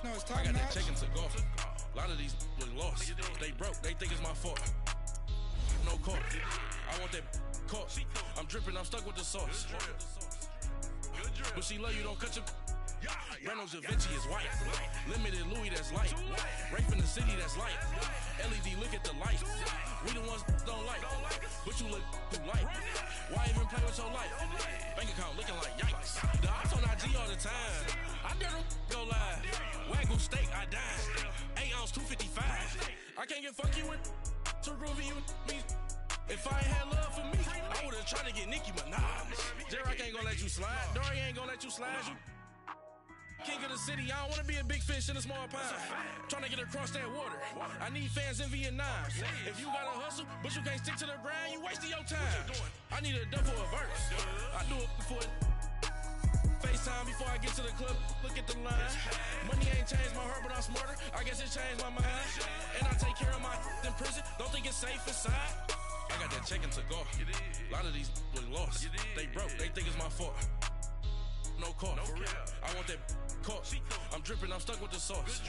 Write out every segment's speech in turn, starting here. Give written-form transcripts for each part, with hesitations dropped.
No, it's I got that chicken to go. A lot of these look lost. They broke. They think it's my fault. No court. I want that court. I'm dripping. I'm stuck with the sauce. But she love you. Don't cut your. Reynolds Da Vinci is white. Limited Louis, that's light. Rape in the city, that's light. LED, look at the light. We the ones don't like. But you look too light. Why even play with your life? Bank account looking like yikes. The ops on IG all the time. I dare them go live. Wagyu steak, I dine. 8 ounce, 255. I can't get fuck you with too groovy you me. If I ain't had love for me, I would've tried to get Nicki Minaj. J-Rock ain't gonna let you slide. Dory ain't gonna let you slide. You king of the city, I don't wanna be a big fish in a small pond. Trying to get across that water. I need fans in Vietnam. If you gotta hustle, but you can't stick to the grind, you wasting your time. I need a double a verse. I do it before FaceTime before I get to the club. Look at the line. Money ain't changed my heart, but I'm smarter. I guess it changed my mind. And I take care of my in prison. Don't think it's safe inside. I got that chicken to go. A lot of these look lost. They broke. They think it's my fault. No court. I want that court. I'm dripping. I'm stuck with the sauce.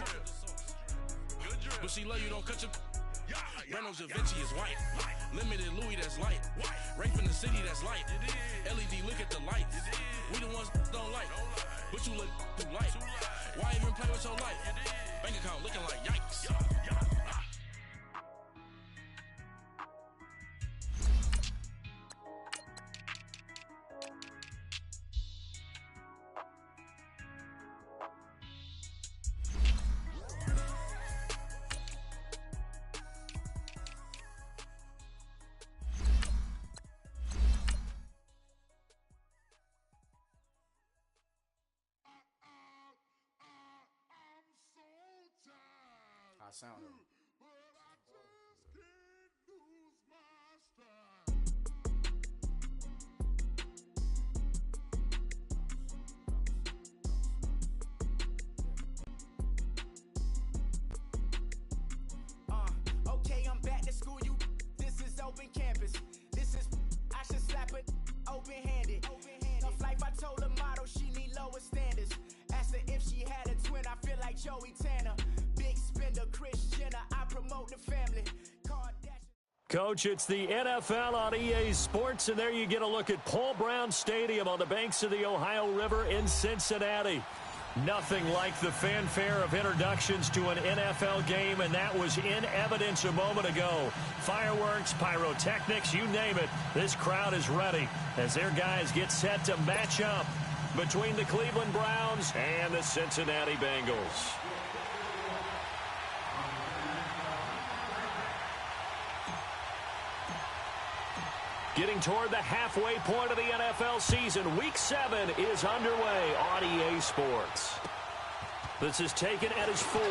But she love you. Don't cut your. Reynolds Da Vinci is white. Limited Louis, that's light. Rape in the city, that's light. LED, look at the lights. We the ones don't like. But you look too light. Why even play with your life? Bank account looking like yikes. Sound of okay, I'm back to school. This is open campus. This is I should slap it open-handed. Tough life, I told her motto she need lower standards. Asked her if she had a twin. I feel like Joey Tanner. Big spender, Chris Jenner, I promote the family. Coach, it's the NFL on EA Sports, and there you get a look at Paul Brown Stadium on the banks of the Ohio River in Cincinnati. Nothing like the fanfare of introductions to an NFL game, and that was in evidence a moment ago. Fireworks, pyrotechnics, you name it. This crowd is ready as their guys get set to match up between the Cleveland Browns and the Cincinnati Bengals. Getting toward the halfway point of the NFL season, Week 7 is underway on EA Sports. This is taken at his 4.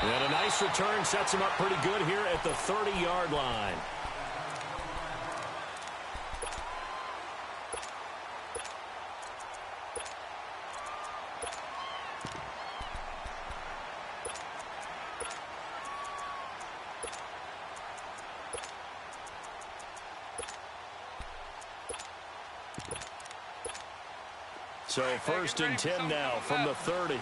And a nice return sets him up pretty good here at the 30-yard line. So 1st and 10 now from the 30.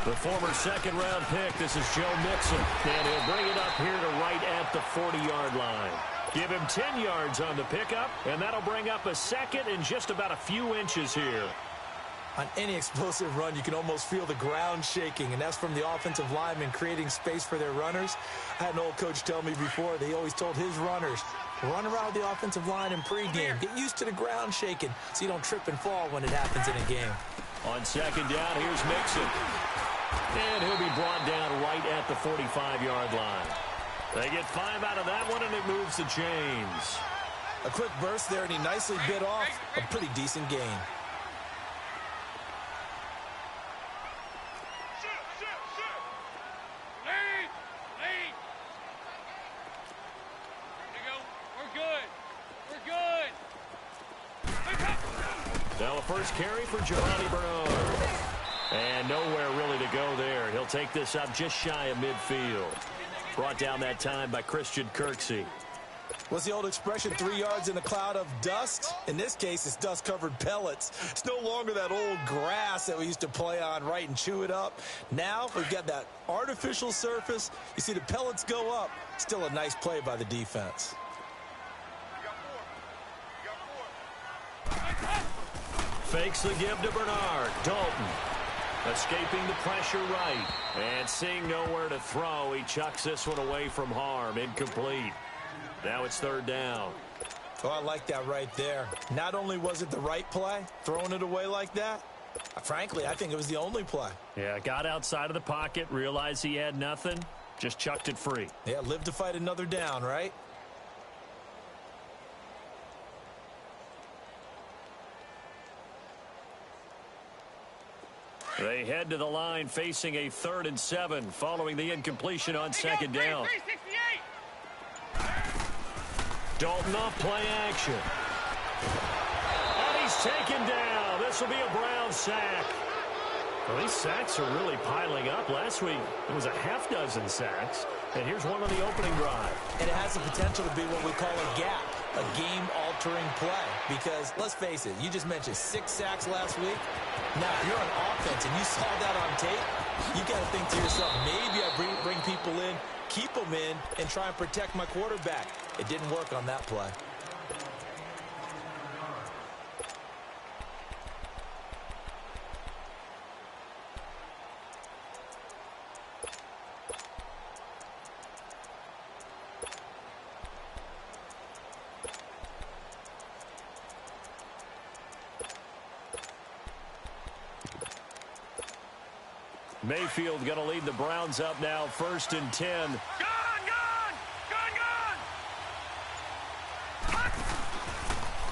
The former second-round pick, this is Joe Mixon. And he'll bring it up here to right at the 40-yard line. Give him 10 yards on the pickup, and that'll bring up a second and just about a few inches here. On any explosive run, you can almost feel the ground shaking, and that's from the offensive linemen creating space for their runners. I had an old coach tell me before, they always told his runners, run around the offensive line in pregame. Get used to the ground shaking so you don't trip and fall when it happens in a game. On second down, here's Mixon. And he'll be brought down right at the 45-yard line. They get 5 out of that one, and it moves the chains. A quick burst there, and he nicely bit off a pretty decent gain. Now a first carry for Giovanni Bernard. And nowhere really to go there. He'll take this up just shy of midfield. Brought down that time by Christian Kirksey. What's the old expression, 3 yards in a cloud of dust? In this case, it's dust-covered pellets. It's no longer that old grass that we used to play on, right, and chew it up. Now we've got that artificial surface. You see the pellets go up. Still a nice play by the defense. Fakes the give to Bernard. Dalton escaping the pressure right. And seeing nowhere to throw, he chucks this one away from harm. Incomplete. Now it's third down. Oh, I like that right there. Not only was it the right play, throwing it away like that, frankly, I think it was the only play. Yeah, got outside of the pocket, realized he had nothing, just chucked it free. Yeah, live to fight another down, right? They head to the line facing a 3rd and 7 following the incompletion on second down. Dalton off play action. And he's taken down. This will be a Brown sack. Well, these sacks are really piling up. Last week, it was a half dozen sacks. And here's one on the opening drive. And it has the potential to be what we call a gap, a game-altering play. Because, let's face it, you just mentioned 6 sacks last week. Now, if you're on offense and you saw that on tape, you got to think to yourself, maybe I bring people in, keep them in, and try and protect my quarterback. It didn't work on that play. Mayfield going to lead the Browns up now, 1st and 10.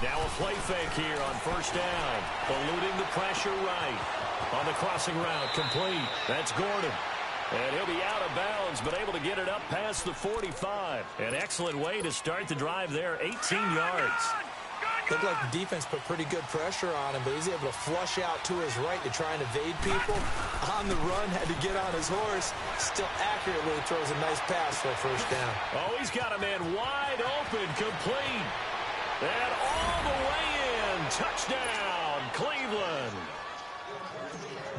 Now a play fake here on first down. Eluding the pressure right. On the crossing route, complete. That's Gordon. And he'll be out of bounds, but able to get it up past the 45. An excellent way to start the drive there, 18 yards. Looked like the defense put pretty good pressure on him, but he's able to flush out to his right to try and evade people. On the run, had to get on his horse. Still accurately throws a nice pass for a first down. Oh, he's got a man wide open, complete. And all the way in. Touchdown, Cleveland.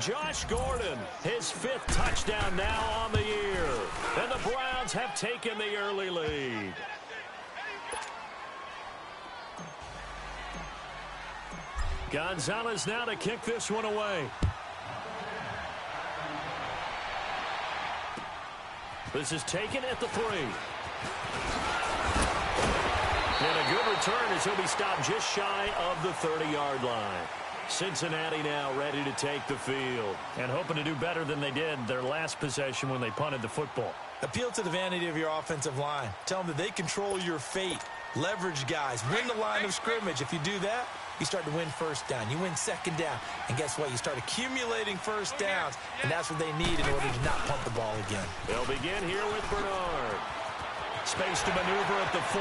Josh Gordon, his 5th touchdown now on the year. And the Browns have taken the early lead. Gonzalez now to kick this one away. This is taken at the 3. And a good return as he'll be stopped just shy of the 30-yard line. Cincinnati now ready to take the field and hoping to do better than they did their last possession when they punted the football. Appeal to the vanity of your offensive line. Tell them that they control your fate. Leverage guys. Win the line of scrimmage. If you do that, you start to win first down. You win second down. And guess what? You start accumulating first downs. And that's what they need in order to not punt the ball again. They'll begin here with Bernard. Space to maneuver at the 40.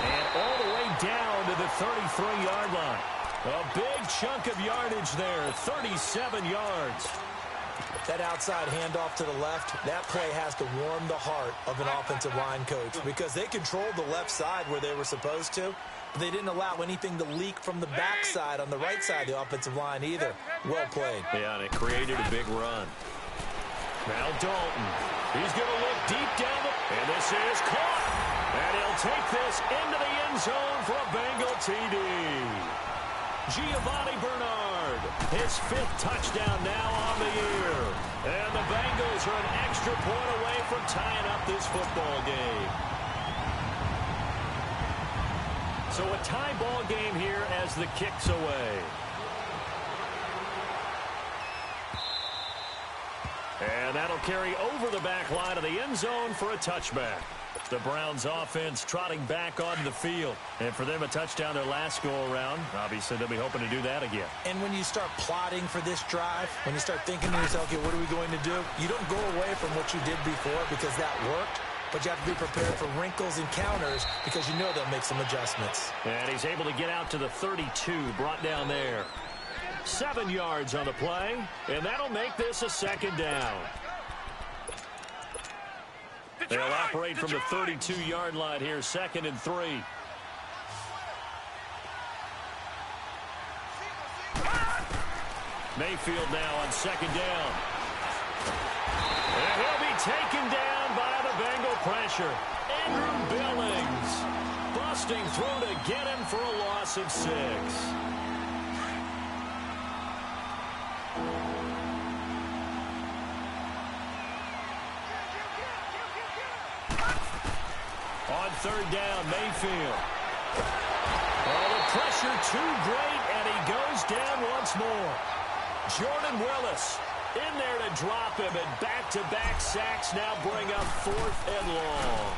And all the way down to the 33-yard line. A big chunk of yardage there, 37 yards. That outside handoff to the left, that play has to warm the heart of an offensive line coach because they controlled the left side where they were supposed to, but they didn't allow anything to leak from the backside on the right side of the offensive line either. Well played. Yeah, and it created a big run. Now Dalton. He's going to look deep down and this is caught. And he'll take this into the end zone for a Bengal TD. Giovanni Bernard, his 5th touchdown now on the year. And the Bengals are an extra point away from tying up this football game. So a tie ball game here as the kick's away. And that'll carry over the back line of the end zone for a touchback. The Browns offense trotting back onto the field. And for them, a touchdown their last go-around. Obviously, they'll be hoping to do that again. And when you start plotting for this drive, when you start thinking to yourself, okay, what are we going to do? You don't go away from what you did before because that worked. but you have to be prepared for wrinkles and counters because you know they'll make some adjustments. And he's able to get out to the 32, brought down there. 7 yards on the play, and that'll make this a second down. They'll operate from the 32-yard line here, 2nd and 3. Mayfield now on 2nd down. And he'll be taken down by the Bengal pressure. Andrew Billings busting through to get him for a loss of 6. On 3rd down, Mayfield. Oh, the pressure too great, and he goes down once more. Jordan Willis in there to drop him, and back-to-back sacks now bring up 4th and long.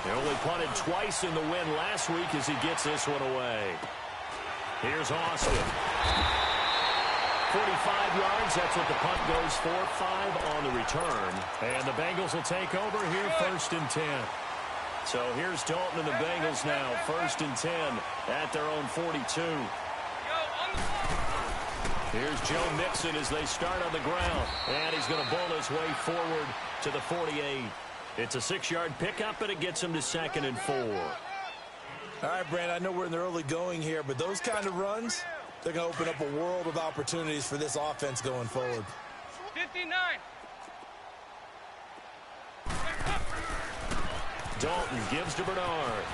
They only punted twice in the win last week as he gets this one away. Here's Austin. 45 yards, that's what the punt goes for. 5 on the return. And the Bengals will take over here, 1st and 10. So here's Dalton and the Bengals now, 1st and 10 at their own 42. Here's Joe Mixon as they start on the ground. And he's going to bowl his way forward to the 48. It's a 6-yard pickup, and it gets him to 2nd and 4. All right, Brandon, I know we're in the early going here, but those kind of runs, they're going to open up a world of opportunities for this offense going forward. 59. Dalton gives to Bernard.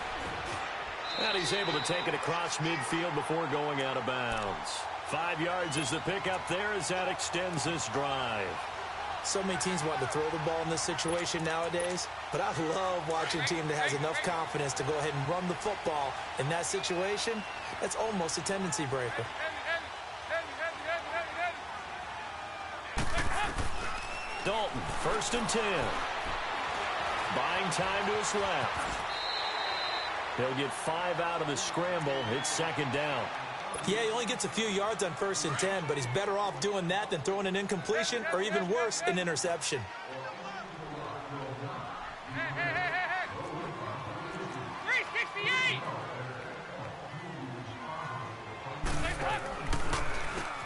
And he's able to take it across midfield before going out of bounds. 5 yards is the pickup there as that extends this drive. So many teams want to throw the ball in this situation nowadays, but I love watching a team that has enough confidence to go ahead and run the football in that situation. That's almost a tendency breaker. Dalton, 1st and 10. Buying time to his left. He'll get 5 out of the scramble. It's 2nd down. Yeah, he only gets a few yards on 1st and 10, but he's better off doing that than throwing an incompletion or even worse, an interception. Hey. 368.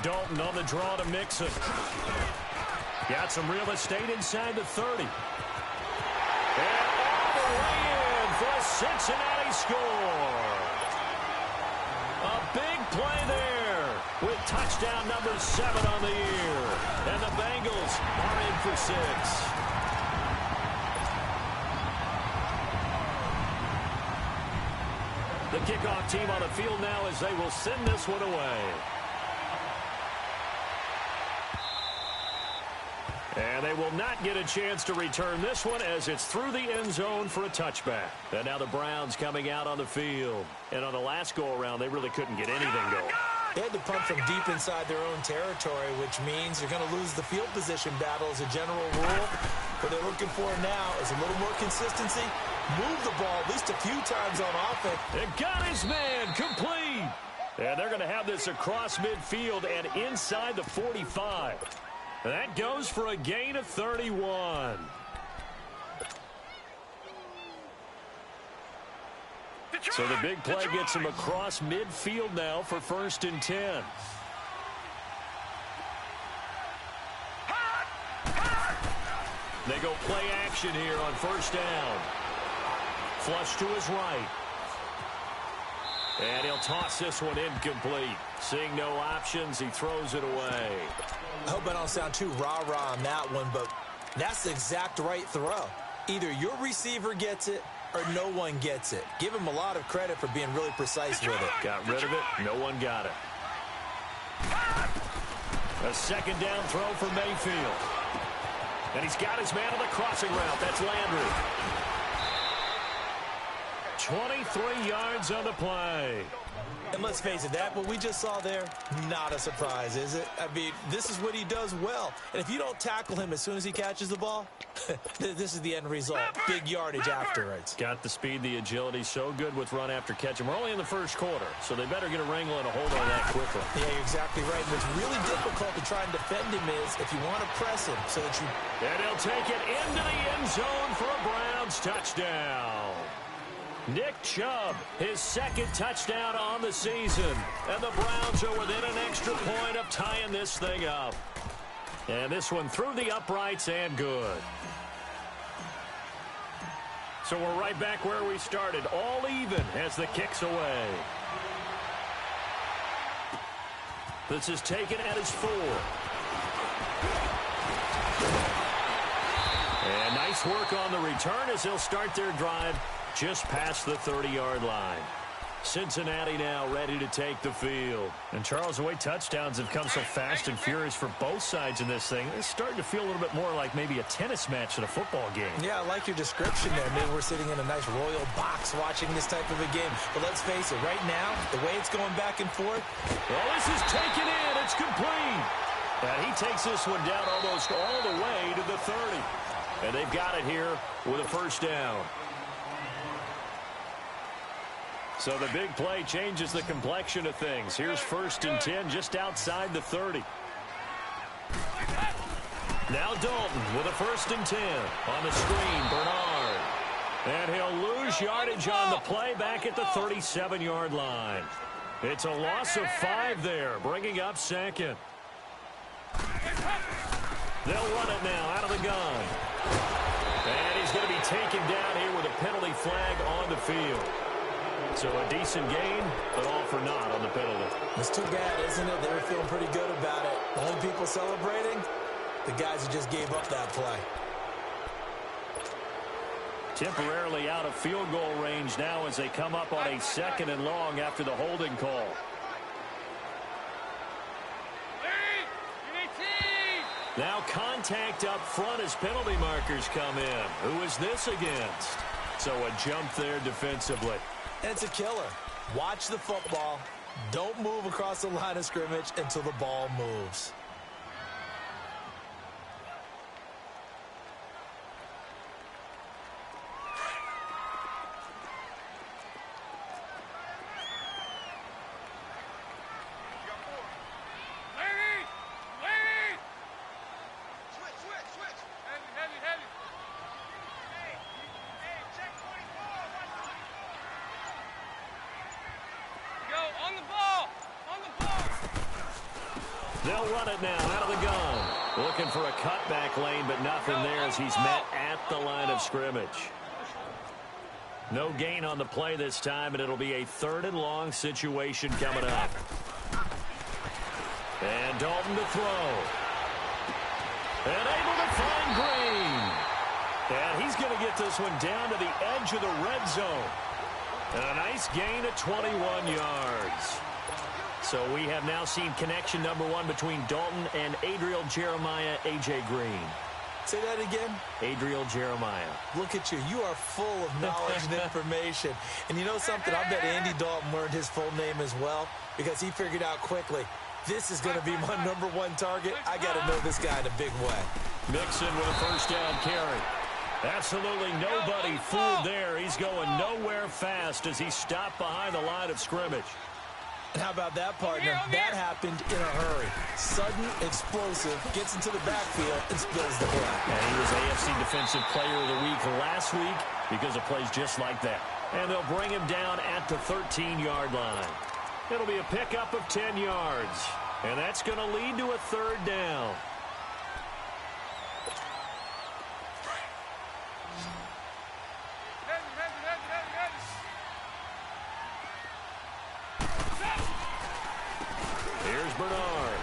Dalton on the draw to Mixon. Got some real estate inside the 30. And all the way in for a Cincinnati score. A big play there with touchdown number 7 on the year. And the Bengals are in for 6. The kickoff team on the field now as they will send this one away. And they will not get a chance to return this one as it's through the end zone for a touchback. And now the Browns coming out on the field. And on the last go-around, they really couldn't get anything going. They had to punt from deep inside their own territory, which means you're going to lose the field position battle as a general rule. What they're looking for now is a little more consistency. Move the ball at least a few times on offense. And got his man complete. And they're going to have this across midfield and inside the 45. That goes for a gain of 31. So the big play gets him across midfield now for 1st and 10. They go play action here on 1st down. Flush to his right. And he'll toss this one incomplete. Seeing no options, he throws it away. I hope I don't sound too rah-rah on that one, but that's the exact right throw. Either your receiver gets it or no one gets it. Give him a lot of credit for being really precise with it. Got rid of it. No one got it. A 2nd down throw for Mayfield. And he's got his man on the crossing route. That's Landry. 23 yards on the play. And let's face it, that what we just saw there, not a surprise, is it? I mean, this is what he does well. And if you don't tackle him as soon as he catches the ball, this is the end result. Big yardage afterwards. Got the speed, the agility, so good with run after catch. And we're only in the 1st quarter, so they better get a wrangle and a hold on that quickly. Yeah, you're exactly right. What's really difficult to try and defend him is if you want to press him so that you... And he'll take it into the end zone for a Browns Browns touchdown. Nick Chubb, his second touchdown on the season. And the Browns are within an extra point of tying this thing up. And this one through the uprights and good. So we're right back where we started, all even as the kick's away. This is taken at his 4. And nice work on the return as they'll start their drive just past the 30-yard line. Cincinnati now ready to take the field. And, Charles, the way touchdowns have come so fast and furious for both sides in this thing, it's starting to feel a little bit more like maybe a tennis match than a football game. Yeah, I like your description there. Maybe we're sitting in a nice royal box watching this type of a game. But let's face it, right now, the way it's going back and forth. Well, this is taken in. It's complete. And he takes this one down almost all the way to the 30. And they've got it here with a first down. So the big play changes the complexion of things. Here's 1st and 10 just outside the 30. Now Dalton with a 1st and 10. On the screen, Bernard. And he'll lose yardage on the play back at the 37-yard line. It's a loss of 5 there, bringing up 2nd. They'll run it now out of the gun. And he's going to be taken down here with a penalty flag on the field. So a decent gain, but all for naught on the penalty. It's too bad, isn't it? They were feeling pretty good about it. The only people celebrating, the guys who just gave up that play. Temporarily out of field goal range now as they come up on a 2nd and long after the holding call. Now contact up front as penalty markers come in. Who is this against? So a jump there defensively. It's a killer. Watch the football. Don't move across the line of scrimmage until the ball moves. They'll run it now out of the gun. Looking for a cutback lane, but nothing there as he's met at the line of scrimmage. No gain on the play this time, and it'll be a 3rd and long situation coming up. And Dalton to throw. And able to find Green. And he's going to get this one down to the edge of the red zone. And a nice gain of 21 yards. So we have now seen connection number 1 between Dalton and Adriel Jeremiah, A.J. Green. Say that again? Adriel Jeremiah. Look at you. You are full of knowledge and information. And you know something? I bet Andy Dalton learned his full name as well because he figured out quickly, this is going to be my number 1 target. I got to know this guy in a big way. Mixon with a first down carry. Absolutely nobody fooled there. He's going nowhere fast as he stopped behind the line of scrimmage. And how about that, partner? That happened in a hurry. Sudden, explosive, gets into the backfield, and spills the play. And he was AFC Defensive Player of the Week last week because of plays just like that. And they'll bring him down at the 13-yard line. It'll be a pickup of 10 yards. And that's going to lead to a 3rd down. Here's Bernard.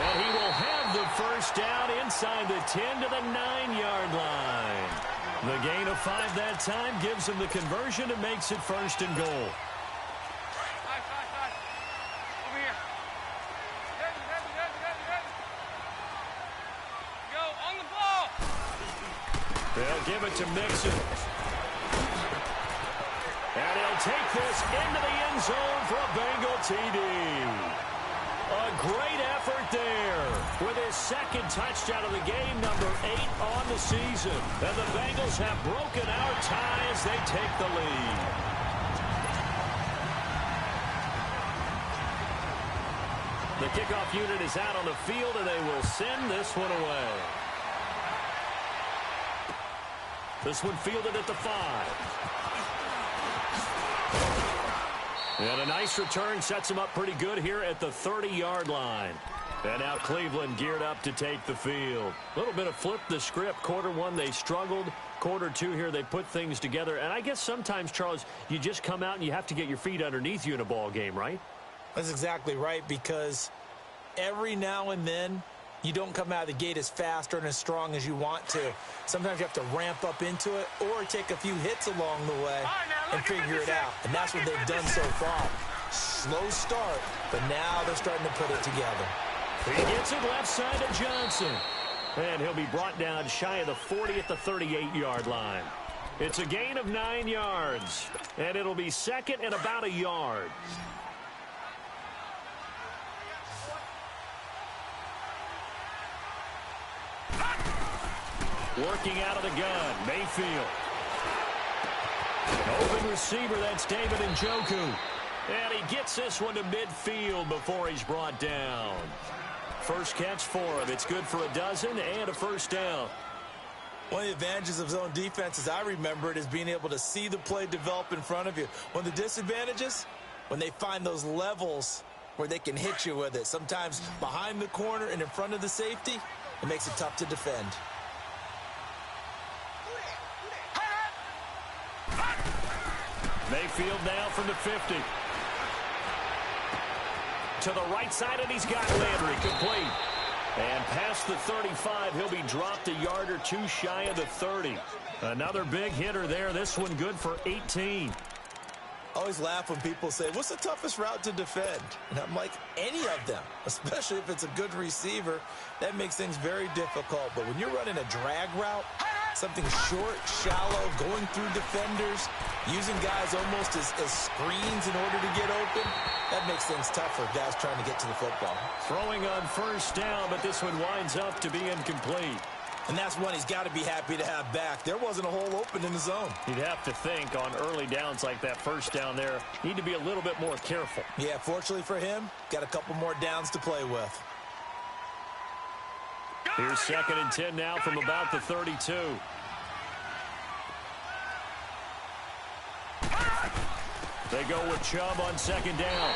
And he will have the first down inside the 10 to the 9-yard line. The gain of 5 that time gives him the conversion and makes it 1st and goal. Over here. Go on the ball. They'll give it to Mixon. And he'll take this into the end zone for a Bengal TD. A great effort there with his 2nd touchdown of the game, number 8 on the season. And the Bengals have broken our tie as they take the lead. The kickoff unit is out on the field, and they will send this one away. This one fielded at the 5. And a nice return sets him up pretty good here at the 30-yard line. And now Cleveland geared up to take the field. A little bit of flip the script. Quarter one, they struggled. Quarter two here, they put things together. And I guess sometimes, Charles, you just come out and you have to get your feet underneath you in a ball game, right? That's exactly right, because every now and then you don't come out of the gate as fast or as strong as you want to. Sometimes you have to ramp up into it or take a few hits along the way and figure it out. And that's what they've done so far. Slow start, but now they're starting to put it together. He gets it left side to Johnson. And he'll be brought down shy of the 40 at the 38-yard line. It's a gain of 9 yards. And it'll be second and about a yard. Working out of the gun, Mayfield. An open receiver, that's David Njoku. And he gets this one to midfield before he's brought down. First catch for him. It's good for a dozen and a first down. One of the advantages of zone defense, as I remember it, is being able to see the play develop in front of you. One of the disadvantages, when they find those levels where they can hit you with it. Sometimes behind the corner and in front of the safety, it makes it tough to defend. Mayfield now from the 50. To the right side, and he's got Landry complete. And past the 35, he'll be dropped a yard or two shy of the 30. Another big hitter there. This one good for 18. I always laugh when people say, what's the toughest route to defend? And I'm like, any of them, especially if it's a good receiver. That makes things very difficult. But when you're running a drag route, something short, shallow, going through defenders, using guys almost as screens in order to get open, that makes things tough for guys trying to get to the football. Throwing on first down, but this one winds up to be incomplete. And that's one he's got to be happy to have back. There wasn't a hole open in the zone. You'd have to think on early downs like that first down there, need to be a little bit more careful. Yeah, fortunately for him, got a couple more downs to play with. Here's 2nd and 10 now from about the 32. They go with Chubb on 2nd down.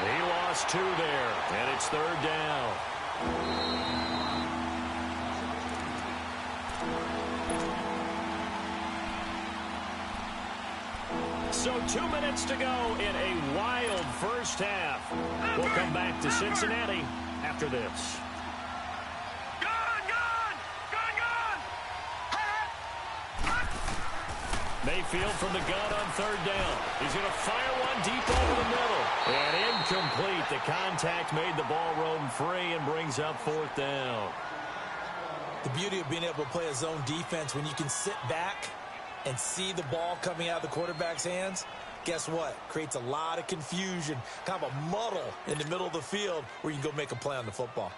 He lost 2 there, and it's 3rd down. So 2 minutes to go in a wild first half. We'll come back to Cincinnati after this. Mayfield from the gun on 3rd down. He's going to fire one deep over the middle. And incomplete. The contact made the ball roam free and brings up 4th down. The beauty of being able to play a zone defense when you can sit back and see the ball coming out of the quarterback's hands, guess what? Creates a lot of confusion, kind of a muddle in the middle of the field where you can go make a play on the football.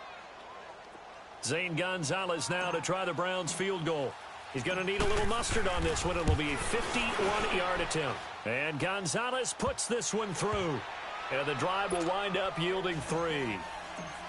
Zane Gonzalez now to try the Browns field goal. He's going to need a little mustard on this one. It will be a 51-yard attempt. And Gonzalez puts this one through. And the drive will wind up yielding 3.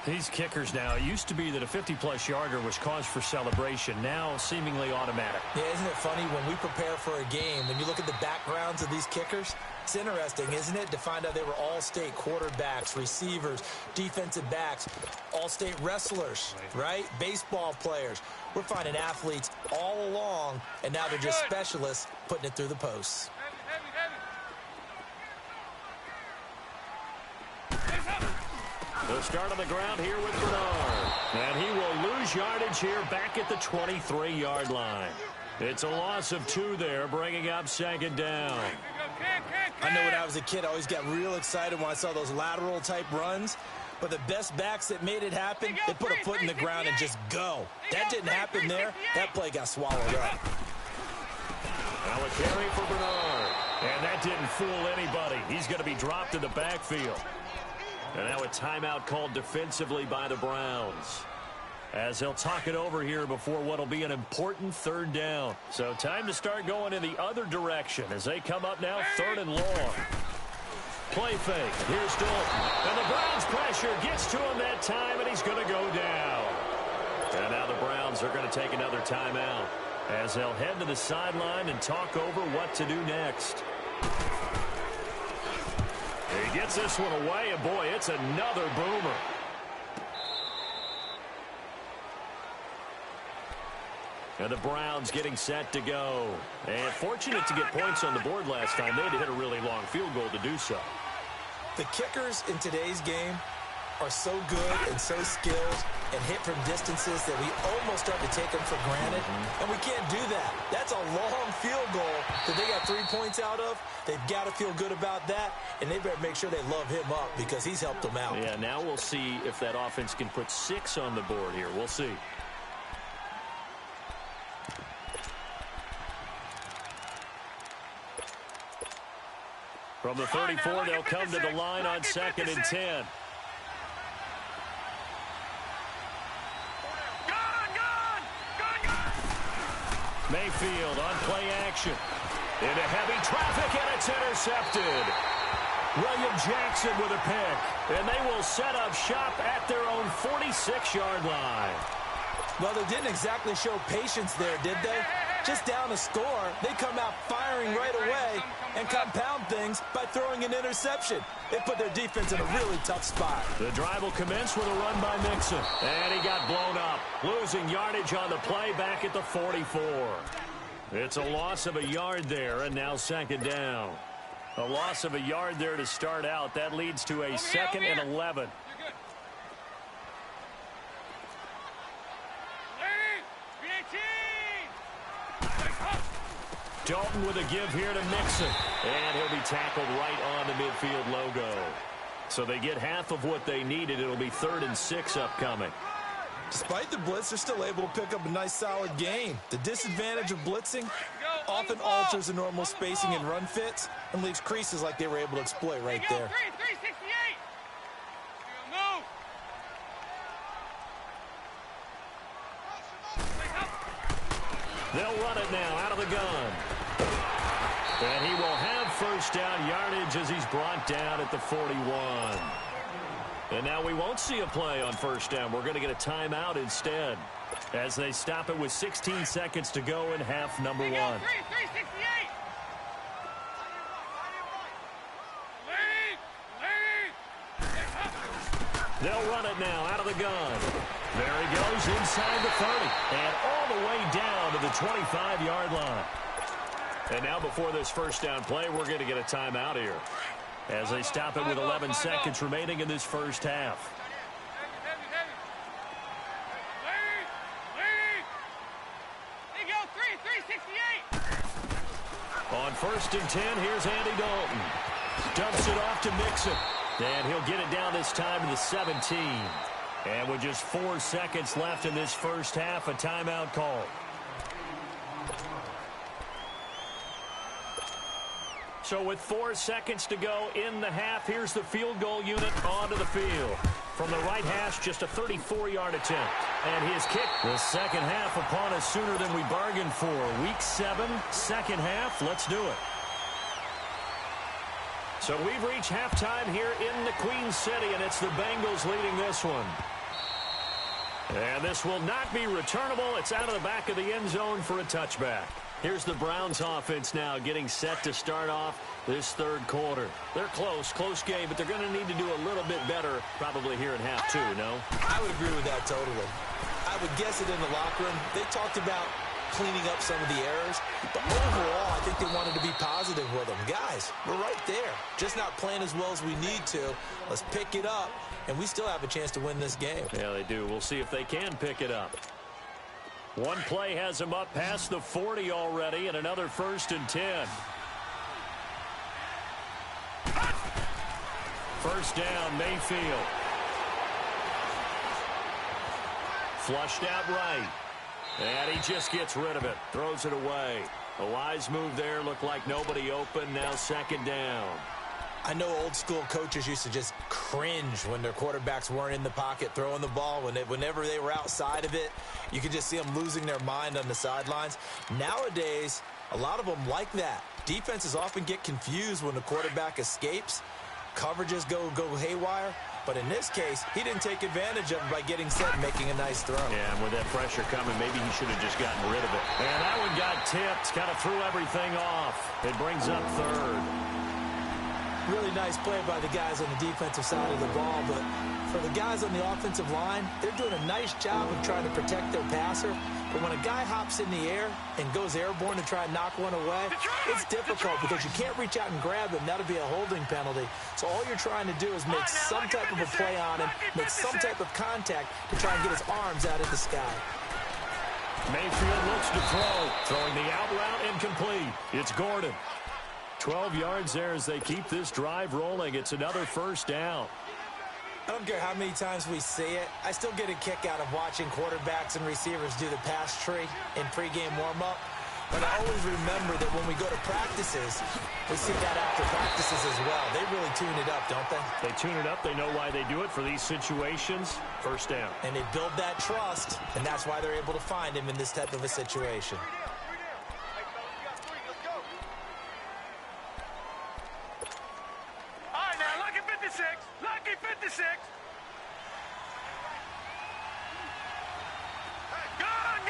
These kickers now, it used to be that a 50-plus yarder was cause for celebration. Now seemingly automatic. Yeah, isn't it funny when we prepare for a game, when you look at the backgrounds of these kickers, it's interesting, isn't it, to find out they were all-state quarterbacks, receivers, defensive backs, all-state wrestlers, right? Baseball players. We're finding athletes all along, and now they're just specialists putting it through the posts. They'll start on the ground here with Bernard. And he will lose yardage here back at the 23-yard line. It's a loss of 2 there, bringing up 2nd down. I know when I was a kid, I always got real excited when I saw those lateral-type runs. But the best backs that made it happen, they put a foot in the ground and just go. That didn't happen there. That play got swallowed up. Now a carry for Bernard. And that didn't fool anybody. He's going to be dropped in the backfield. And now a timeout called defensively by the Browns, as they'll talk it over here before what will be an important 3rd down. So time to start going in the other direction as they come up now 3rd and long. Play fake. Here's Dalton. And the Browns pressure gets to him that time, and he's going to go down. And now the Browns are going to take another timeout. as they'll head to the sideline and talk over what to do next. He gets this one away, and boy, it's another boomer. And the Browns getting set to go. And fortunate to get points on the board last time. They had to hit a really long field goal to do so. The kickers in today's game are so good and so skilled and hit from distances that we almost start to take them for granted. And we can't do that. That's a long field goal that they got 3 points out of. They've got to feel good about that, and they better make sure they love him up because he's helped them out. Yeah, now we'll see if that offense can put 6 on the board here. We'll see. From the 34, they'll come to the line on 2nd and 10. Mayfield on play action. Into heavy traffic, and it's intercepted. William Jackson with a pick. And they will set up shop at their own 46-yard line. Well, they didn't exactly show patience there, did they? Just down a score, they come out firing right away and compound things by throwing an interception. They put their defense in a really tough spot. The drive will commence with a run by Mixon. And he got blown up, losing yardage on the play back at the 44. It's a loss of a yard there, and now 2nd down. A loss of a yard there to start out. That leads to a 2nd and 11. Dalton with a give here to Mixon. And he'll be tackled right on the midfield logo. So they get half of what they needed. It'll be 3rd and 6 upcoming. Despite the blitz, they're still able to pick up a nice, solid gain. The disadvantage of blitzing often alters the normal spacing and run fits and leaves creases like they were able to exploit right there. They'll run it now out of the gun. And he will have 1st down yardage as he's brought down at the 41. And now we won't see a play on 1st down. We're going to get a timeout instead as they stop it with 16 seconds to go in half number 1. They'll run it now out of the gun. There he goes inside the 30 and all the way down to the 25-yard line. And now before this 1st down play, we're going to get a timeout here as they stop it with 11 seconds remaining in this 1st half. On 1st and 10, here's Andy Dalton. Dumps it off to Mixon. And he'll get it down this time to the 17. And with just 4 seconds left in this 1st half, a timeout call. So with 4 seconds to go in the half, here's the field goal unit onto the field. From the right hash, just a 34-yard attempt. And his kick, the 2nd half upon us sooner than we bargained for. Week 7, 2nd half, let's do it. So we've reached halftime here in the Queen City, and it's the Bengals leading this one. And this will not be returnable. It's out of the back of the end zone for a touchback. Here's the Browns offense now getting set to start off this 3rd quarter. They're close game, but they're going to need to do a little bit better probably here in half 2, no? I would agree with that totally. I would guess it in the locker room. They talked about cleaning up some of the errors, but overall, I think they wanted to be positive with them. Guys, we're right there. Just not playing as well as we need to. Let's pick it up, and we still have a chance to win this game. Yeah, they do. We'll see if they can pick it up. One play has him up past the 40 already, and another 1st and 10. 1st down, Mayfield. Flushed out right. And he just gets rid of it. Throws it away. A wise move there. Looked like nobody open. Now 2nd down. I know old school coaches used to just cringe when their quarterbacks weren't in the pocket throwing the ball. Whenever they were outside of it, you could just see them losing their mind on the sidelines. Nowadays, a lot of them like that. Defenses often get confused when the quarterback escapes. Coverages go haywire. But in this case, he didn't take advantage of it by getting set and making a nice throw. Yeah, and with that pressure coming, maybe he should have just gotten rid of it. And that one got tipped, kind of threw everything off. It brings up third. Really nice play by the guys on the defensive side of the ball, but for the guys on the offensive line, they're doing a nice job of trying to protect their passer. But when a guy hops in the air and goes airborne to try and knock one away, it's difficult because you can't reach out and grab him. That'll be a holding penalty. So all you're trying to do is make some type of a play on him, make some type of contact to try and get his arms out of the sky. Mayfield looks to throw. Throwing the out route incomplete. It's Gordon. 12 yards there as they keep this drive rolling. It's another first down. I don't care how many times we see it. I still get a kick out of watching quarterbacks and receivers do the pass tree in pregame warm-up. But I always remember that when we go to practices, we see that after practices as well. They really tune it up, don't they? They tune it up. They know why they do it for these situations. First down. And they build that trust, and that's why they're able to find him in this type of a situation. Lucky 56. Gone.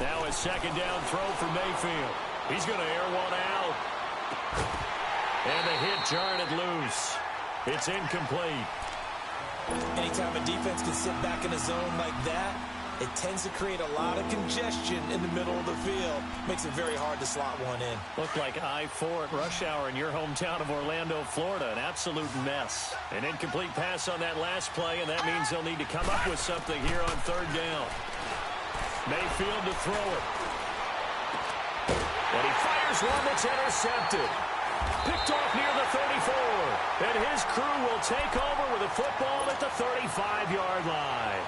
Now a second down throw for Mayfield. He's going to air one out. And the hit jarred it loose. It's incomplete. Anytime a defense can sit back in a zone like that, it tends to create a lot of congestion in the middle of the field. Makes it very hard to slot one in. Looked like I-4 at rush hour in your hometown of Orlando, Florida. An absolute mess. An incomplete pass on that last play, and that means they'll need to come up with something here on third down. Mayfield to throw it. And he fires one that's intercepted. Picked off near the 34. And his crew will take over with a football at the 35-yard line.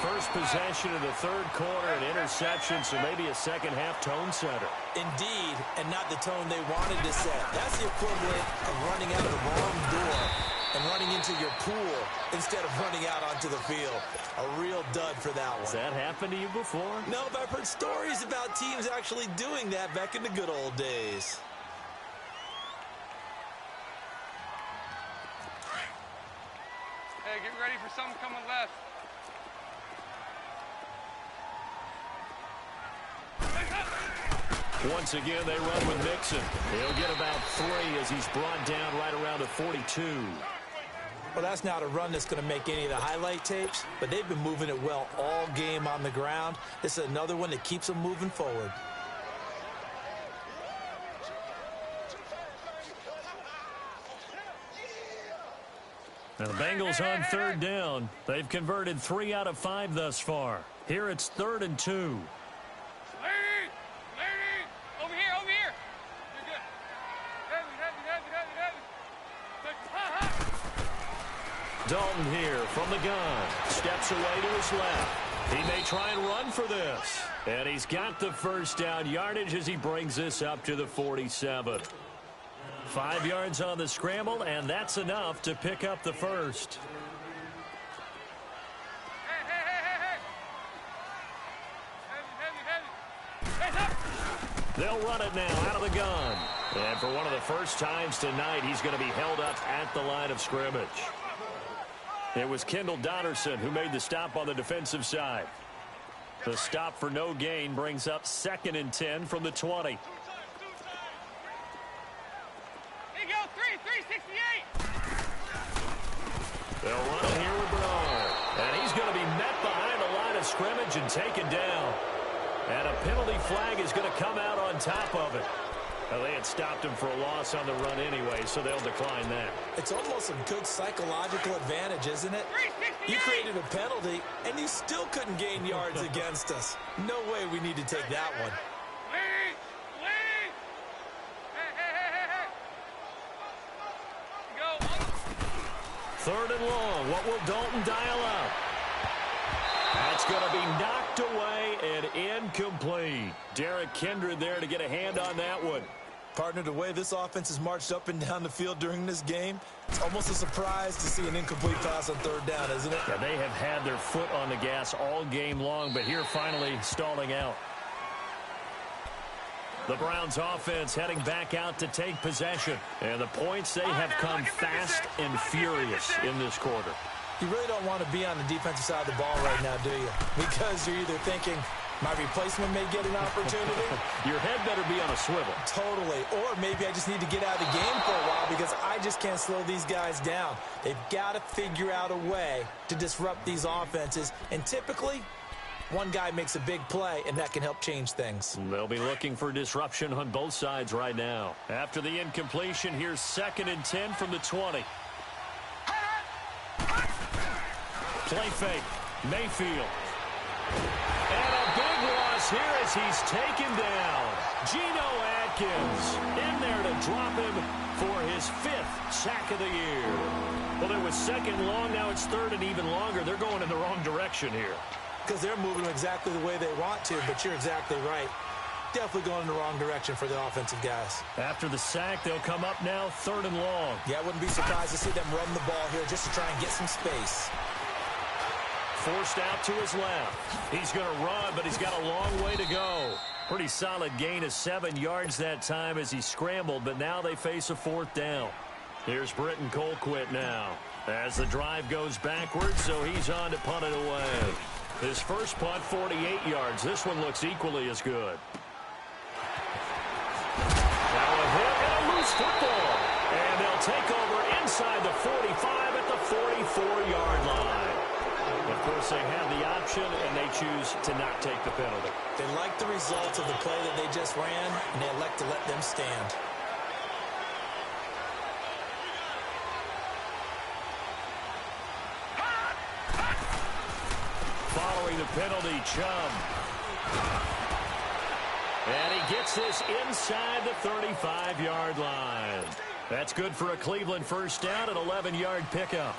First possession of the third quarter, an interception, so maybe a second-half tone setter. Indeed, and not the tone they wanted to set. That's the equivalent of running out of the wrong door and running into your pool instead of running out onto the field. A real dud for that one. Has that happened to you before? No, but I've heard stories about teams actually doing that back in the good old days. Hey, get ready for something coming left. Once again, they run with Mixon. He'll get about 3 as he's brought down right around the 42. Well, that's not a run that's going to make any of the highlight tapes, but they've been moving it well all game on the ground. This is another one that keeps them moving forward. Now the Bengals on third down. They've converted 3 out of 5 thus far. Here it's 3rd and 2. Over here. You're good. Heavy. Dalton here from the gun. Steps away to his left. He may try and run for this. And he's got the first down yardage as he brings this up to the 47. 5 yards on the scramble, and that's enough to pick up the first. They'll run it now out of the gun. And for one of the first times tonight, he's going to be held up at the line of scrimmage. It was Kendall Donnerson who made the stop on the defensive side. The stop for no gain brings up 2nd and 10 from the 20. Here you go, 368. They'll run it here with Bernard. And he's going to be met behind the line of scrimmage and taken down. And a penalty flag is going to come out on top of it. Well, they had stopped him for a loss on the run anyway, so they'll decline that. It's almost a good psychological advantage, isn't it? You created a penalty, and you still couldn't gain yards against us. No way we need to take that one. Lead. Hey. Go. 3rd and long. What will Dalton dial up? That's going to be knocked away and incomplete. Derek Kindred there to get a hand on that one. Partner, the way this offense has marched up and down the field during this game, it's almost a surprise to see an incomplete pass on 3rd down, isn't it? Yeah, they have had their foot on the gas all game long, but here finally stalling out. The Browns offense heading back out to take possession. And the points, they have come fast and furious in this quarter. You really don't want to be on the defensive side of the ball right now, do you? Because you're either thinking, my replacement may get an opportunity. Your head better be on a swivel. Totally. Or maybe I just need to get out of the game for a while because I just can't slow these guys down. They've got to figure out a way to disrupt these offenses. And typically, one guy makes a big play, and that can help change things. They'll be looking for disruption on both sides right now. After the incompletion, here's 2nd and 10 from the 20. Play fake. Mayfield. And a big loss here as he's taken down. Geno Atkins in there to drop him for his 5th sack of the year. Well, it was 2nd long. Now it's 3rd and even longer. They're going in the wrong direction here. Because they're moving exactly the way they want to, but you're exactly right. Definitely going in the wrong direction for the offensive guys. After the sack, they'll come up now 3rd and long. Yeah, I wouldn't be surprised to see them run the ball here just to try and get some space. Forced out to his left. He's going to run, but he's got a long way to go. Pretty solid gain of 7 yards that time as he scrambled, but now they face a 4th down. Here's Britton Colquitt now as the drive goes backwards, so he's on to punt it away. His first punt, 48 yards. This one looks equally as good. Now a hit and a loose football. And they'll take over inside the 45 at the 44-yard line. Of course, they have the option, and they choose to not take the penalty. They like the results of the play that they just ran, and they elect to let them stand. Following the penalty, Chubb. And he gets this inside the 35-yard line. That's good for a Cleveland first down, an 11-yard pickup.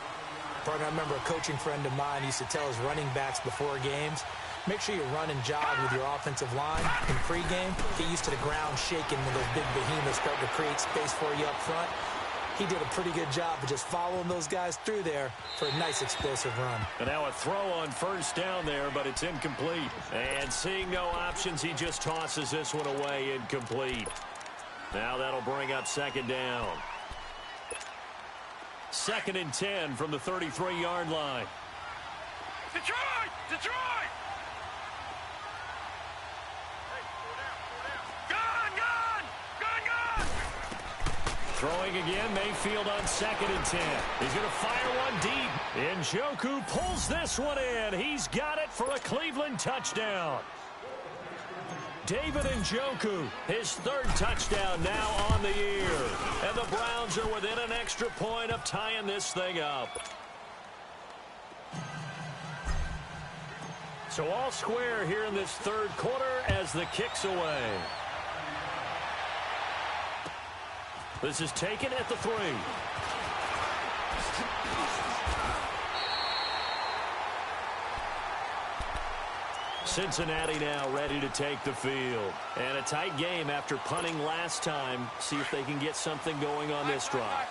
Partner, I remember a coaching friend of mine used to tell his running backs before games, make sure you run and jog with your offensive line in pregame. Get used to the ground shaking when those big behemoths start to create space for you up front. He did a pretty good job of just following those guys through there for a nice explosive run. And now a throw on first down there, but it's incomplete. And seeing no options, he just tosses this one away, incomplete. Now that'll bring up 2nd down. 2nd and 10 from the 33-yard line. Detroit! Detroit! Throwing again, Mayfield on 2nd and 10. He's going to fire one deep. Njoku pulls this one in. He's got it for a Cleveland touchdown. David Njoku, his 3rd touchdown now on the year. And the Browns are within an extra point of tying this thing up. So all square here in this 3rd quarter as the kick's away. This is taken at the 3. Cincinnati now ready to take the field. And a tight game after punting last time. See if they can get something going on this drive.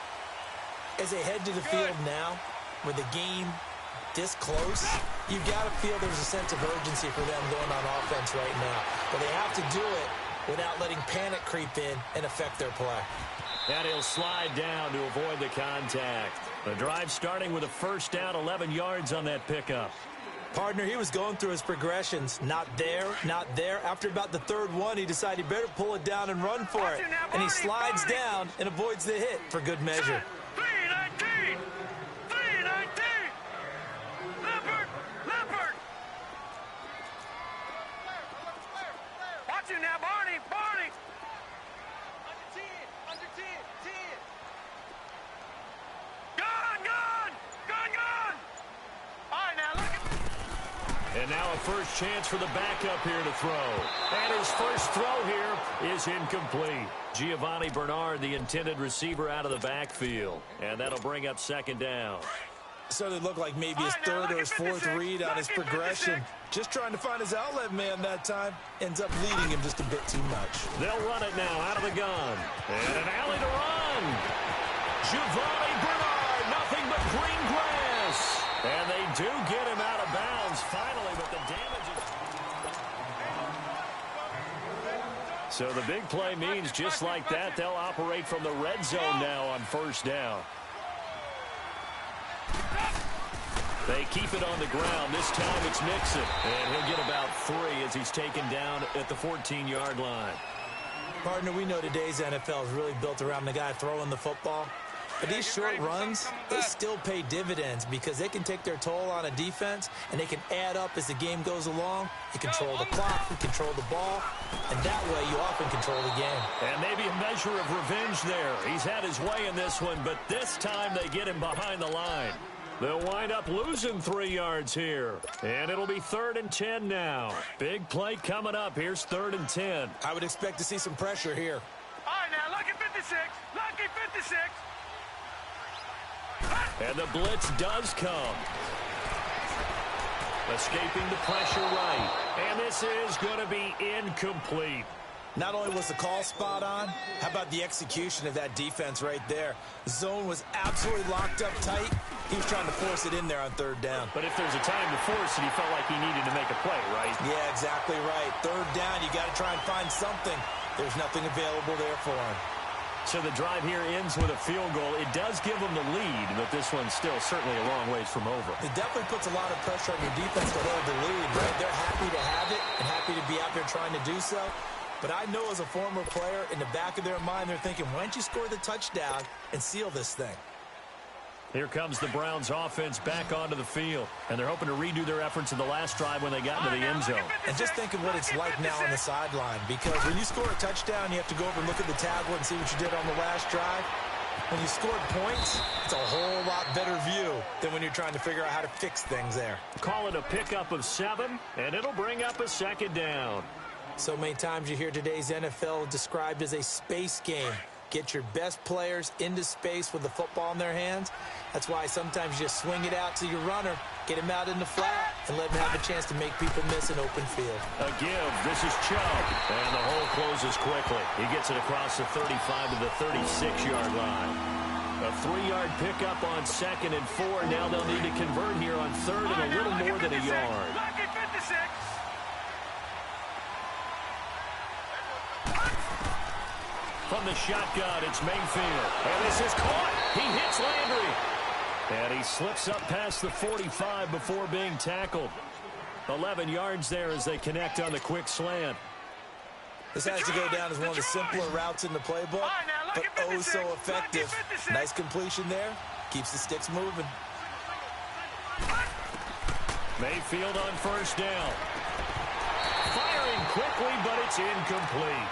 As they head to the field now, with the game this close, you've got to feel there's a sense of urgency for them going on offense right now. But they have to do it without letting panic creep in and affect their play. And he'll slide down to avoid the contact. The drive starting with a first down, 11 yards on that pickup. Partner, he was going through his progressions. Not there, not there. After about the 3rd one, he decided he better pull it down and run for it. And he slides down and avoids the hit for good measure. 319! 319! Leopard! Leopard! Watch him now, Barney! Barney! Under 10! 10! Gone! Gone! Gone! Gone! All right, now look at... And now a first chance for the backup here to throw. And his first throw here is incomplete. Giovanni Bernard, the intended receiver, out of the backfield. And that'll bring up 2nd down. So it looked like maybe his 3rd or his 4th read on his progression. Just trying to find his outlet man that time. Ends up leading him just a bit too much. They'll run it now out of the gun. And an alley to run. Giovanni Bernard, nothing but green grass. And they do get him out of bounds finally, but the damage is... So the big play means just like that, they'll operate from the red zone now on first down. They keep it on the ground. This time it's Mixon. And he'll get about 3 as he's taken down at the 14-yard line. Partner, we know today's NFL is really built around the guy throwing the football. But these short runs, they still pay dividends because they can take their toll on a defense and they can add up as the game goes along. You control the clock, you control the ball, and that way you often control the game. And maybe a measure of revenge there. He's had his way in this one, but this time they get him behind the line. They'll wind up losing 3 yards here. And it'll be 3rd and 10 now. Big play coming up. Here's 3rd and 10. I would expect to see some pressure here. All right, now, lucky 56. Lucky 56. And the blitz does come. Escaping the pressure right. And this is going to be incomplete. Not only was the call spot on, how about the execution of that defense right there? The zone was absolutely locked up tight. He was trying to force it in there on 3rd down. But if there's a time to force it, he felt like he needed to make a play, right? Yeah, exactly right. 3rd down, you got to try and find something. There's nothing available there for him. So the drive here ends with a field goal. It does give them the lead, but this one's still certainly a long ways from over. It definitely puts a lot of pressure on your defense to hold the lead, right? They're happy to have it and happy to be out there trying to do so. But I know as a former player, in the back of their mind, they're thinking, why don't you score the touchdown and seal this thing? Here comes the Browns offense back onto the field, and they're hoping to redo their efforts in the last drive when they got into the end zone. And just think of what it's like now on the sideline, because when you score a touchdown, you have to go over and look at the tablet and see what you did on the last drive. When you scored points, it's a whole lot better view than when you're trying to figure out how to fix things there. Call it a pickup of 7, and it'll bring up a 2nd down. So many times you hear today's NFL described as a space game. Get your best players into space with the football in their hands. That's why sometimes you just swing it out to your runner, get him out in the flat, and let him have a chance to make people miss an open field. A give. This is Chubb, and the hole closes quickly. He gets it across the 35 to the 36-yard line. A 3-yard pickup on 2nd and 4. Now they'll need to convert here on 3rd and a little more than a yard. Lucky 56. From the shotgun, it's Mayfield. And this is caught. He hits Landry. And he slips up past the 45 before being tackled. 11 yards there as they connect on the quick slant. This has to go down as one of the simpler routes in the playbook, but oh so effective. Nice completion there. Keeps the sticks moving. Mayfield on first down. Firing quickly, but it's incomplete.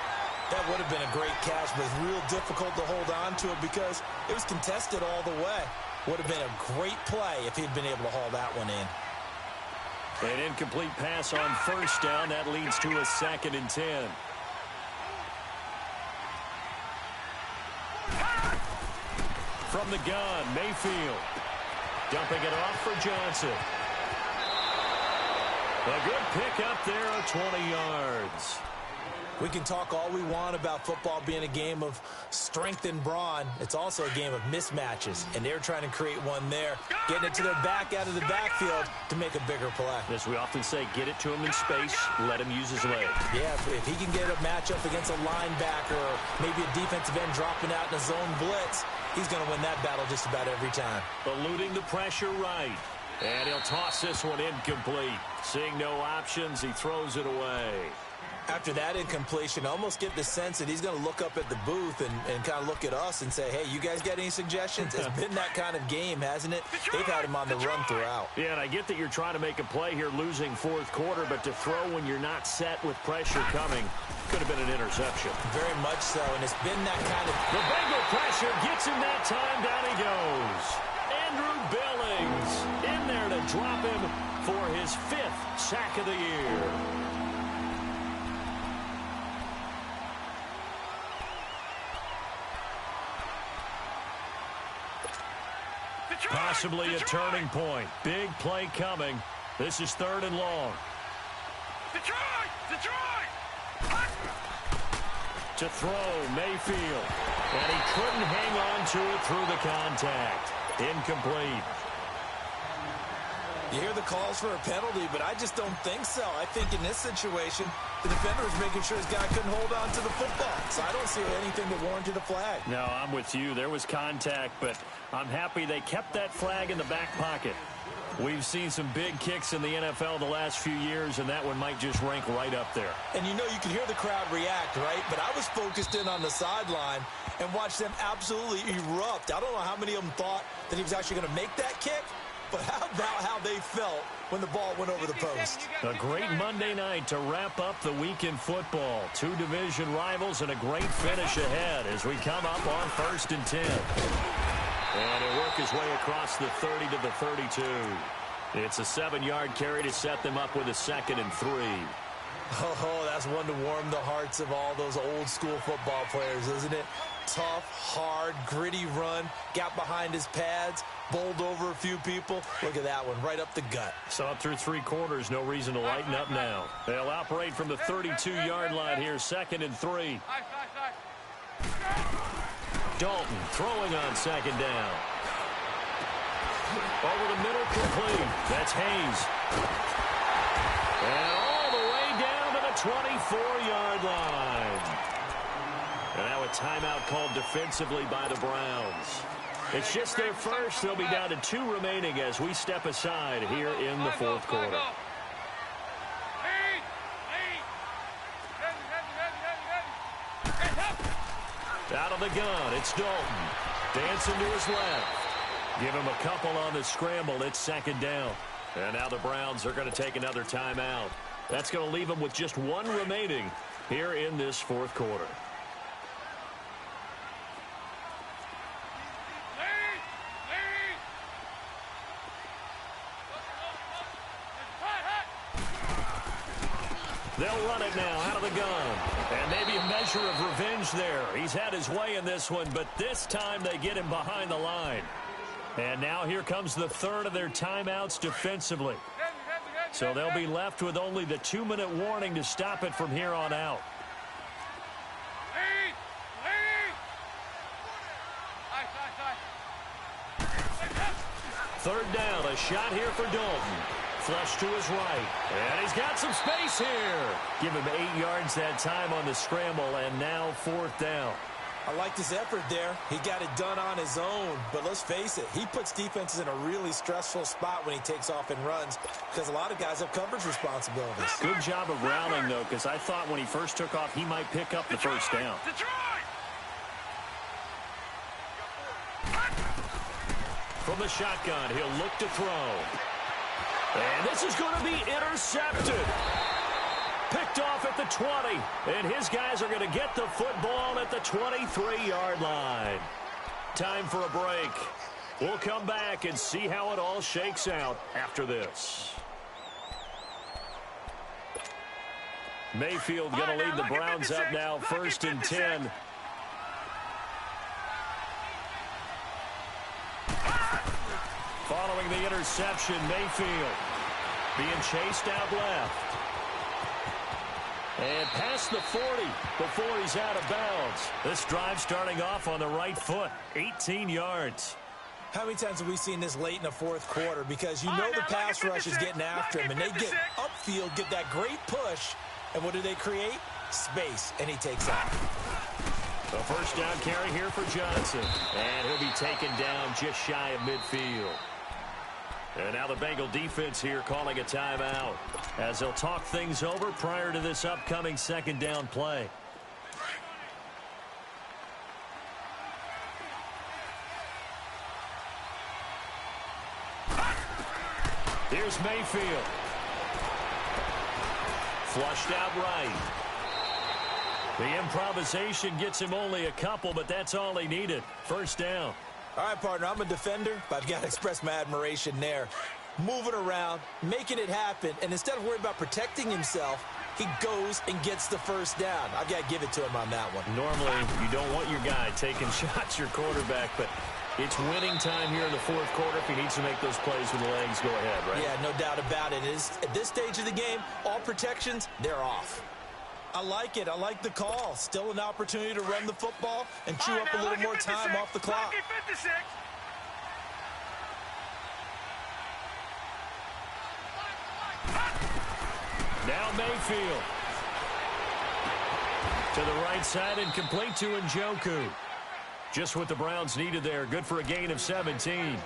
That would have been a great catch, but it's real difficult to hold on to it because it was contested all the way. Would have been a great play if he'd been able to haul that one in. An incomplete pass on first down. That leads to a 2nd and 10. From the gun, Mayfield. Dumping it off for Johnson. A good pick up there of 20 yards. We can talk all we want about football being a game of strength and brawn. It's also a game of mismatches, and they're trying to create one there, getting it to their back out of the backfield to make a bigger play. As we often say, get it to him in space, let him use his leg. Yeah, if he can get a matchup against a linebacker or maybe a defensive end dropping out in a zone blitz, he's going to win that battle just about every time. Eluding the pressure right. And he'll toss this one incomplete. Seeing no options, he throws it away. After that incompletion, I almost get the sense that he's going to look up at the booth and kind of look at us and say, hey, you guys got any suggestions? It's been that kind of game, hasn't it? They've had him on the run throughout. Yeah, and I get that you're trying to make a play here losing 4th quarter, but to throw when you're not set with pressure coming could have been an interception. Very much so, and it's been that kind of... The Bengal pressure gets him that time. Down he goes. Andrew Billings in there to drop him for his 5th sack of the year. Possibly a turning point. Big play coming. This is 3rd and long. Detroit! Detroit! To throw, Mayfield. And he couldn't hang on to it through the contact. Incomplete. You hear the calls for a penalty, but I just don't think so. I think in this situation, the defender was making sure his guy couldn't hold on to the football. So I don't see anything that warranted a flag. No, I'm with you. There was contact, but I'm happy they kept that flag in the back pocket. We've seen some big kicks in the NFL the last few years, and that one might just rank right up there. And you know you can hear the crowd react, right? But I was focused in on the sideline and watched them absolutely erupt. I don't know how many of them thought that he was actually going to make that kick, but how about how they felt when the ball went over the post? A great Monday night to wrap up the week in football. Two division rivals and a great finish ahead as we come up on 1st and 10. And he'll work his way across the 30 to the 32. It's a 7-yard carry to set them up with a 2nd and 3. Oh, that's one to warm the hearts of all those old-school football players, isn't it? Tough, hard, gritty run, got behind his pads, bowled over a few people. Look at that one, right up the gut. So up through 3 quarters, no reason to lighten up now. They'll operate from the 32-yard line here, 2nd and 3. Dalton throwing on 2nd down. Over the middle, complete. That's Hayes. And all the way down to the 24-yard line. And now a timeout called defensively by the Browns. It's just their first. They'll be down to 2 remaining as we step aside here in the 4th quarter. Out of the gun, it's Dalton. Dancing to his left. Give him a couple on the scramble. It's 2nd down. And now the Browns are going to take another timeout. That's going to leave them with just 1 remaining here in this 4th quarter. They'll run it now out of the gun. And maybe a measure of revenge there. He's had his way in this one, but this time they get him behind the line. And now here comes the 3rd of their timeouts defensively. So they'll be left with only the 2-minute warning to stop it from here on out. 3rd down, a shot here for Dalton. Flush to his right. And he's got some space here. Give him 8 yards that time on the scramble, and now 4th down. I like this effort there. He got it done on his own. But let's face it, he puts defenses in a really stressful spot when he takes off and runs because a lot of guys have coverage responsibilities. Good job of routing, though, because I thought when he first took off, he might pick up the 1st down. From the shotgun, he'll look to throw. And this is going to be intercepted. Picked off at the 20. And his guys are going to get the football at the 23-yard line. Time for a break. We'll come back and see how it all shakes out after this. Mayfield going to lead the Browns up now, 1st and 10. Following the interception, Mayfield being chased out left. And past the 40 before he's out of bounds. This drive starting off on the right foot, 18 yards. How many times have we seen this late in the 4th quarter? Because you know the pass rush is getting after him, and they get upfield, get that great push, and what do they create? Space, and he takes off. A 1st down carry here for Johnson. And he'll be taken down just shy of midfield. And now the Bengal defense here calling a timeout as they'll talk things over prior to this upcoming 2nd down play. Here's Mayfield. Flushed out right. The improvisation gets him only a couple, but that's all he needed. 1st down. All right, partner, I'm a defender, but I've got to express my admiration there. Moving around, making it happen, and instead of worrying about protecting himself, he goes and gets the 1st down. I've got to give it to him on that one. Normally, you don't want your guy taking shots, your quarterback, but it's winning time here in the 4th quarter. If he needs to make those plays with the legs, go ahead, right? Yeah, no doubt about it. At this stage of the game, all protections, they're off. I like it. I like the call. Still an opportunity to run the football and chew up a little more time off the clock. Now Mayfield. To the right side and complete to Njoku. Just what the Browns needed there. Good for a gain of 17.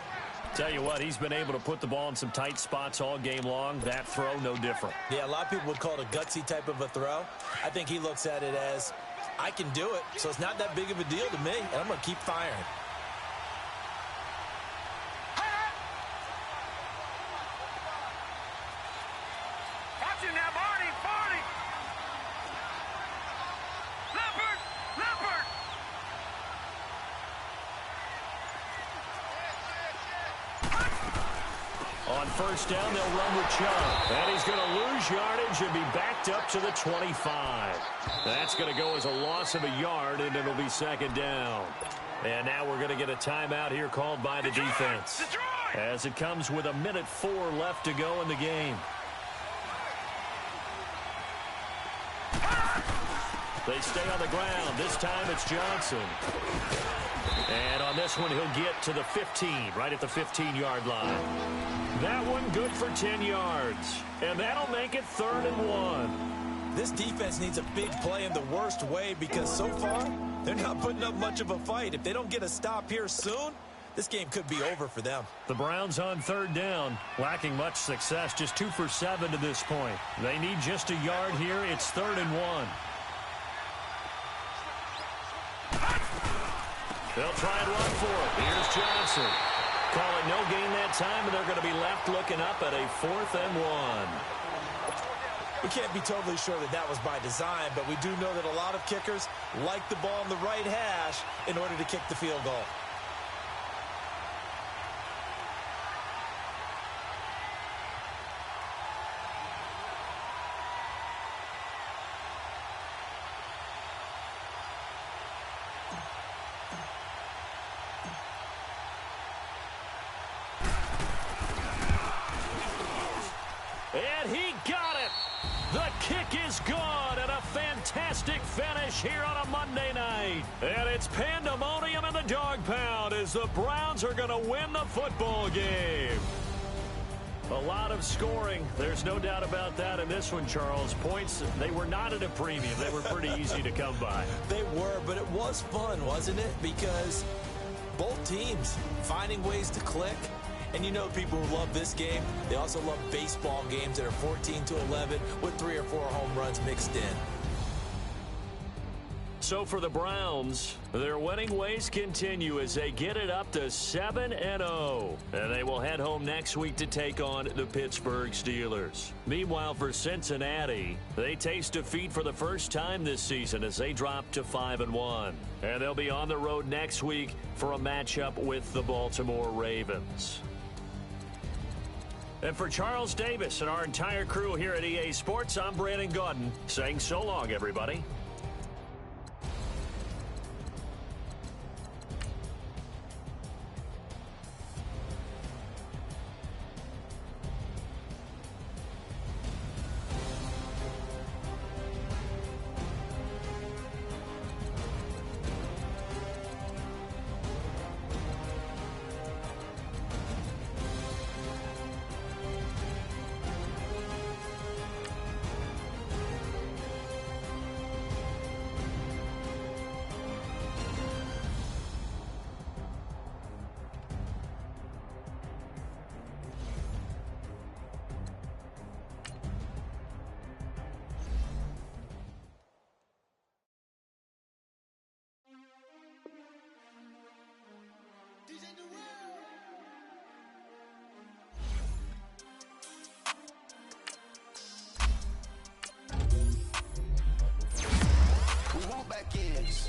Tell you what, he's been able to put the ball in some tight spots all game long. That throw, no different. Yeah, a lot of people would call it a gutsy type of a throw. I think he looks at it as, I can do it, so it's not that big of a deal to me, and I'm going to keep firing. Watch him now, Barney. Leopard. On first down, they'll run with Chubb. And he's going to lose yardage and be backed up to the 25. That's going to go as a loss of a yard, and it'll be second down. And now we're going to get a timeout here called by the defense. As it comes with 1:04 left to go in the game. They stay on the ground. This time it's Johnson. And on this one, he'll get to the 15, right at the 15-yard line. That one good for 10 yards. And that'll make it 3rd and 1. This defense needs a big play in the worst way because so far, they're not putting up much of a fight. If they don't get a stop here soon, this game could be over for them. The Browns on 3rd down, lacking much success, just 2 for 7 to this point. They need just a yard here. It's 3rd and 1. They'll try and run for it. Here's Johnson. Call it no gain that time, and they're going to be left looking up at a 4th and 1. We can't be totally sure that that was by design, but we do know that a lot of kickers like the ball in the right hash in order to kick the field goal. And he got it. The kick is gone, and a fantastic finish here on a Monday night. And it's pandemonium in the dog pound as the Browns are going to win the football game. A lot of scoring. There's no doubt about that in this one, Charles. Points, they were not at a premium. They were pretty easy to come by. They were, but it was fun, wasn't it? Because both teams finding ways to click. And you know people who love this game, they also love baseball games that are 14-11 with 3 or 4 home runs mixed in. So for the Browns, their winning ways continue as they get it up to 7-0. And they will head home next week to take on the Pittsburgh Steelers. Meanwhile, for Cincinnati, they taste defeat for the first time this season as they drop to 5-1. And they'll be on the road next week for a matchup with the Baltimore Ravens. And for Charles Davis and our entire crew here at EA Sports, I'm Brandon Gaudin saying so long, everybody.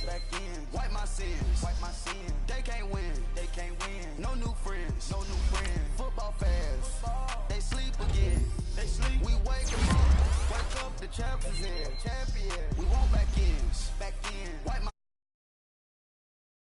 Back in, wipe my sins. They can't win. No new friends. Football fans, they sleep again. We wake 'em up, wake up, the champ is in.